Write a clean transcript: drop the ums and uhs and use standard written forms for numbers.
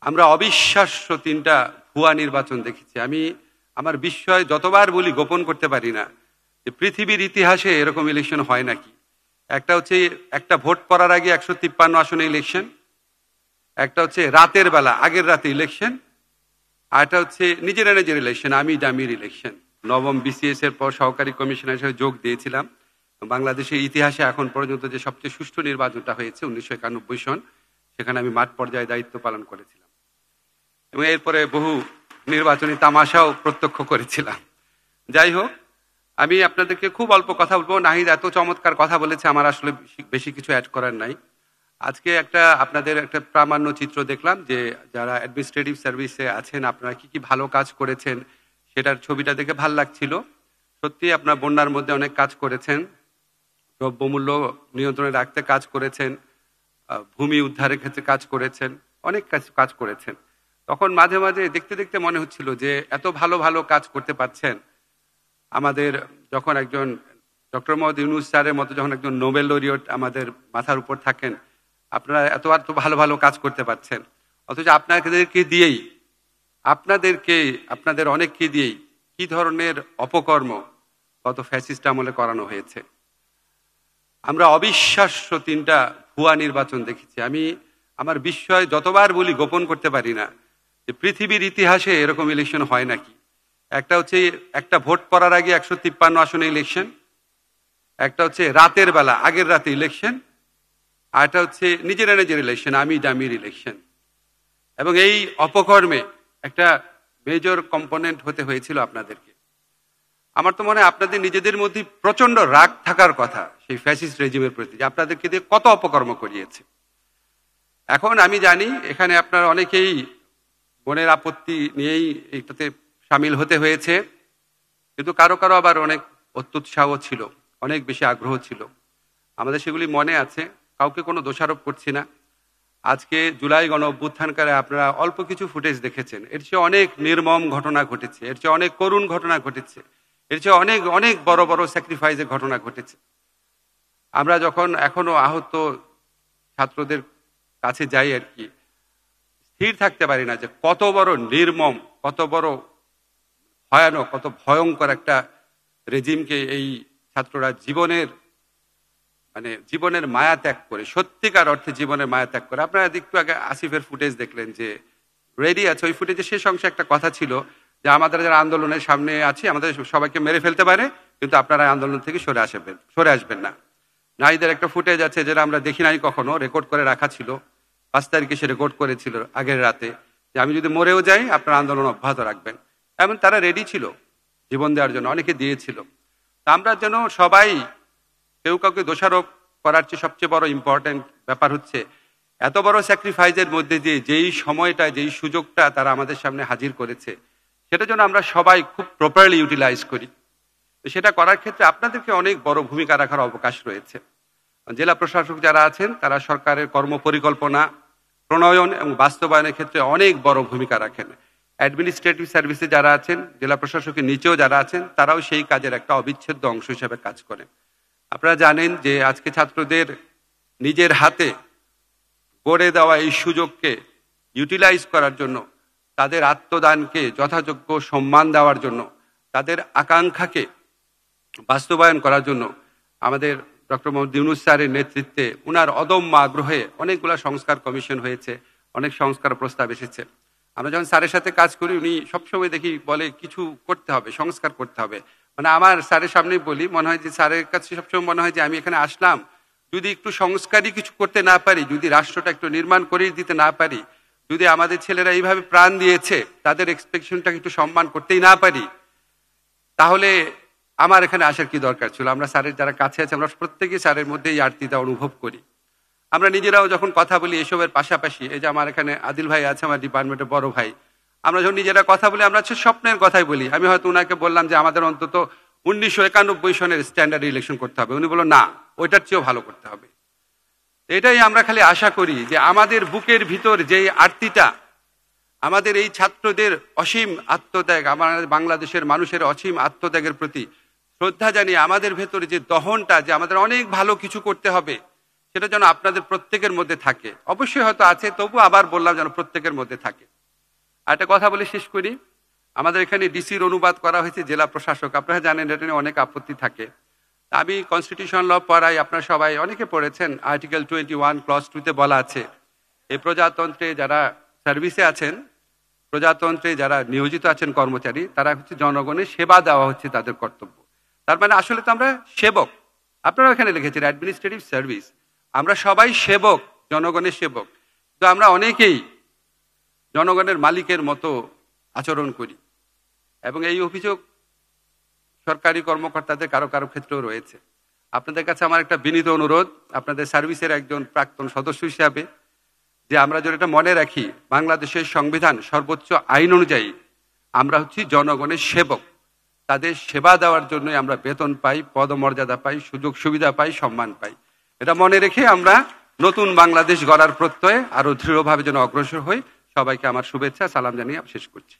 আমরা অবিশ্বাস্য ৩টা ভুয়া নির্বাচন দেখেছি। আমি আমার বিস্ময় যতবার বলি গোপন করতে পারি না যে পৃথিবীর ইতিহাসে এরকম ইলেকশন হয় নাকি। একটা হচ্ছে একটা ভোট পড়ার আগে ১৫৩ আসনে ইলেকশন, একটা হচ্ছে রাতের বেলা আগের রাতে ইলেকশন, আর একটা হচ্ছে নিজেরা নিজের ইলেকশন, আমি ডামির ইলেকশন। নবম বিসিএস এর পর সহকারী কমিশনার হিসেবে যোগ দিয়েছিলাম। বাংলাদেশের ইতিহাসে এখন পর্যন্ত যে সবচেয়ে সুষ্ঠু নির্বাচনটা হয়েছে ১৯৯১ সন, সেখানে আমি মাঠ পর্যায়ে দায়িত্ব পালন করেছিলাম এবং এরপরে বহু নির্বাচনী তামাশাও প্রত্যক্ষ করেছিলাম। যাই হোক, আমি আপনাদেরকে খুব অল্প কথা বলবো। নাহিদ এত চমৎকার কথা বলেছে, আমার আসলে বেশি কিছু অ্যাড করার নাই। আজকে আপনাদের একটা প্রামাণ্য চিত্র দেখলাম যে যারা অ্যাডমিনিস্ট্রেটিভ সার্ভিসে আছেন আপনারা কি কি ভালো কাজ করেছেন, সেটার ছবিটা দেখে ভাল লাগছিল। সত্যি আপনারা বন্যার মধ্যে অনেক কাজ করেছেন, দ্রব্যমূল্য নিয়ন্ত্রণে রাখতে কাজ করেছেন, ভূমি উদ্ধারের ক্ষেত্রে কাজ করেছেন, অনেক কাজ করেছেন। তখন মাঝে মাঝে দেখতে দেখতে মনে হচ্ছিল যে এত ভালো ভালো কাজ করতে পারছেন, আমাদের যখন একজন ডক্টর মোহাম্মদ ইউনূস স্যারের মতো যখন একজন নোবেল লরিয়েট আমাদের মাথার উপর থাকেন, আপনারা এত ভালো ভালো কাজ করতে পারছেন, অথচ আপনাদের অনেককে দিয়েই কি ধরনের অপকর্ম গত ফ্যাসিস্ট আমলে করানো হয়েছে। আমরা অবিশ্বাস্য ৩টা ভুয়া নির্বাচন দেখেছি। আমি আমার বিস্ময় যতবার বলি গোপন করতে পারি না যে পৃথিবীর ইতিহাসে এরকম ইলেকশন হয় নাকি। একটা হচ্ছে একটা ভোট পড়ার আগে ১৫৩ আসনে ইলেকশন, একটা হচ্ছে রাতের বেলা আগের রাতে ইলেকশন, আর একটা হচ্ছে নিজেরা নিজের ইলেকশন, আমি ডামির ইলেকশন। এবং এই অপকর্মে একটা মেজর কম্পোনেন্ট হতে হয়েছিল আপনাদেরকে। আমার তো মনে হয় আপনাদের নিজেদের মধ্যে প্রচন্ড রাগ থাকার কথা সেই ফ্যাসিস্ট রেজিমের প্রতি, যে আপনাদেরকে দিয়ে কত অপকর্ম করিয়েছে। এখন আমি জানি এখানে আপনারা অনেকেই মনের আপত্তি নিয়েই এটাতে সামিল হতে হয়েছে, কিন্তু কারো কারো আবার অনেক অত্যুৎসাহ ছিল, অনেক বেশি আগ্রহ ছিল। আমাদের সেগুলি মনে আছে, কাউকে কোনো দোষারোপ করছি না। আজকে জুলাই গণ অভ্যুত্থানকালে আপনারা অল্প কিছু ফুটেজ দেখেছেন, এর চেয়ে অনেক নির্মম ঘটনা ঘটেছে, এর চেয়ে অনেক করুণ ঘটনা ঘটেছে, এর চেয়ে অনেক অনেক বড় বড় স্যাক্রিফাইসের ঘটনা ঘটেছে। আমরা যখন এখনো আহত ছাত্রদের কাছে যাই আর কি, স্থির থাকতে পারি না যে কত বড় নির্মম, কত বড় ভয়ানক, কত ভয়ঙ্কর একটা রেজিমকে এই ছাত্ররা জীবনের মায়া ত্যাগ করে, সত্যিকার অর্থে জীবনের মায়া ত্যাগ করে। আপনারা একটু আগে আসিফের ফুটেজ দেখলেন যে রেডি আছে, ওই ফুটেজে শেষ অংশে একটা কথা ছিল যে আমাদের যারা আন্দোলনের সামনে আছে আমাদের সবাইকে মেরে ফেলতে পারে, কিন্তু আপনারা আন্দোলন থেকে সরে আসবেন না। নাহিদের একটা ফুটেজ আছে যেটা আমরা দেখি নাই কখনো, রেকর্ড করে রাখা ছিল, ৫ তারিখে সে রেকর্ড করেছিল আগের রাতে, যে আমি যদি মরেও যাই আপনারা আন্দোলন অব্যাহত রাখবেন। এমন তারা রেডি ছিল জীবন দেওয়ার জন্য, অনেকে দিয়েছিল। তা আমরা যেন সবাই কেউ কাউকে দোষারোপ করার চেয়ে সবচেয়ে বড় ইম্পর্টেন্ট ব্যাপার হচ্ছে এত বড় স্যাক্রিফাইসের মধ্যে দিয়ে যেই সময়টা, যেই সুযোগটা তারা আমাদের সামনে হাজির করেছে, সেটা যেন আমরা সবাই খুব প্রপারলি ইউটিলাইজ করি। সেটা করার ক্ষেত্রে আপনাদেরকে অনেক বড় ভূমিকা রাখার অবকাশ রয়েছে। জেলা প্রশাসক যারা আছেন তারা সরকারের কর্মপরিকল্পনা প্রণয়ন এবং বাস্তবায়নের ক্ষেত্রে অনেক বড় ভূমিকা রাখেন। অ্যাডমিনিস্ট্রেটিভ সার্ভিসে যারা আছেন, জেলা প্রশাসকের নিচেও যারা আছেন, তারাও সেই কাজের একটা অবিচ্ছেদ্য অংশ হিসেবে কাজ করেন। আপনারা জানেন যে আজকে ছাত্রদের নিজের হাতে গড়ে দেওয়া এই সুযোগকে ইউটিলাইজ করার জন্য, তাদের আত্মদানকে যথাযোগ্য সম্মান দেওয়ার জন্য, তাদের আকাঙ্ক্ষাকে বাস্তবায়ন করার জন্য আমাদের ডক্টর মোহাম্মদ ইউনূস স্যারের নেতৃত্বে উনার অদম্য আগ্রহে অনেকগুলো সংস্কার কমিশন হয়েছে, অনেক সংস্কার প্রস্তাব এসেছে। আমরা যখন স্যারের সাথে কাজ করি উনি সবসময় দেখি বলে কিছু করতে হবে, সংস্কার করতে হবে। মানে আমার স্যারের সামনেই বলি, মনে হয় যে স্যারের কাছে সবসময় মনে হয় যে আমি এখানে আসলাম, যদি একটু সংস্কারই কিছু করতে না পারি, যদি রাষ্ট্রটা একটু নির্মাণ করে দিতে না পারি, যদি আমাদের ছেলেরা এইভাবে প্রাণ দিয়েছে তাদের এক্সপেকশনটাকে একটু সম্মান করতেই না পারি, তাহলে আমার এখানে আসার কি দরকার ছিল। আমরা স্যারের যারা কাছে আছে আমরা প্রত্যেকেই স্যারের মধ্যে এই আরতিটা অনুভব করি। আমরা নিজেরাও যখন কথা বলি এসবের পাশাপাশি, এই যে আমার এখানে আদিল ভাই আছে, আমার ডিপার্টমেন্টের বড় ভাই, আমরা যখন নিজেরা কথা বলি আমরা হচ্ছে স্বপ্নের কথাই বলি। আমি হয়তো ওনাকে বললাম যে আমাদের অন্তত ১৯৯১ সনের স্ট্যান্ডার্ড ইলেকশন করতে হবে, উনি বলল না, ওইটার চেয়েও ভালো করতে হবে। এটাই আমরা খালি আশা করি যে আমাদের বুকের ভিতর যে আরতিটা, আমাদের এই ছাত্রদের অসীম আত্মত্যাগ, আমাদের বাংলাদেশের মানুষের অসীম আত্মত্যাগের প্রতি শ্রদ্ধা জানিয়ে আমাদের ভেতরে যে দহনটা, যে আমাদের অনেক ভালো কিছু করতে হবে, সেটা যেন আপনাদের প্রত্যেকের মধ্যে থাকে। অবশ্যই হয়তো আছে, তবু আবার বললাম যেন প্রত্যেকের মধ্যে থাকে। আর একটা কথা বলে শেষ করি, আমাদের এখানে ডিসির অনুবাদ করা হয়েছে জেলা প্রশাসক, আপনারা জানেন এটা নিয়ে অনেক আপত্তি থাকে। আমি কনস্টিটিউশন ল পড়াই, আপনারা সবাই অনেকে পড়েছেন, আর্টিকেল 21 ক্লজ 2 তে বলা আছে এই প্রজাতন্ত্রে যারা সার্ভিসে আছেন, প্রজাতন্ত্রে যারা নিয়োজিত আছেন কর্মচারী, তারা হচ্ছে জনগণের সেবা দেওয়া হচ্ছে তাদের কর্তব্য। তার মানে আসলে তো আমরা সেবক, আপনারা এখানে লিখেছেন অ্যাডমিনিস্ট্রেটিভ সার্ভিস, আমরা সবাই সেবক, জনগণের সেবক। তো আমরা অনেকেই জনগণের মালিকের মতো আচরণ করি, এবং এই অভিযোগ সরকারি কর্মকর্তাদের কারো কারো ক্ষেত্রেও রয়েছে। আপনাদের কাছে আমার একটা বিনীত অনুরোধ, আপনাদের সার্ভিসের একজন প্রাক্তন সদস্য হিসাবে, যে আমরা যেটা মনে রাখি, বাংলাদেশের সংবিধান সর্বোচ্চ আইন অনুযায়ী আমরা হচ্ছি জনগণের সেবক। তাদের সেবা দেওয়ার জন্যই আমরা বেতন পাই, পদমর্যাদা পাই, সুযোগ সুবিধা পাই, সম্মান পাই। এটা মনে রেখে আমরা নতুন বাংলাদেশ গড়ার প্রত্যয়ে আরো দৃঢ়ভাবে যেন অগ্রসর হই। সবাইকে আমার শুভেচ্ছা, সালাম জানিয়ে শেষ করছি।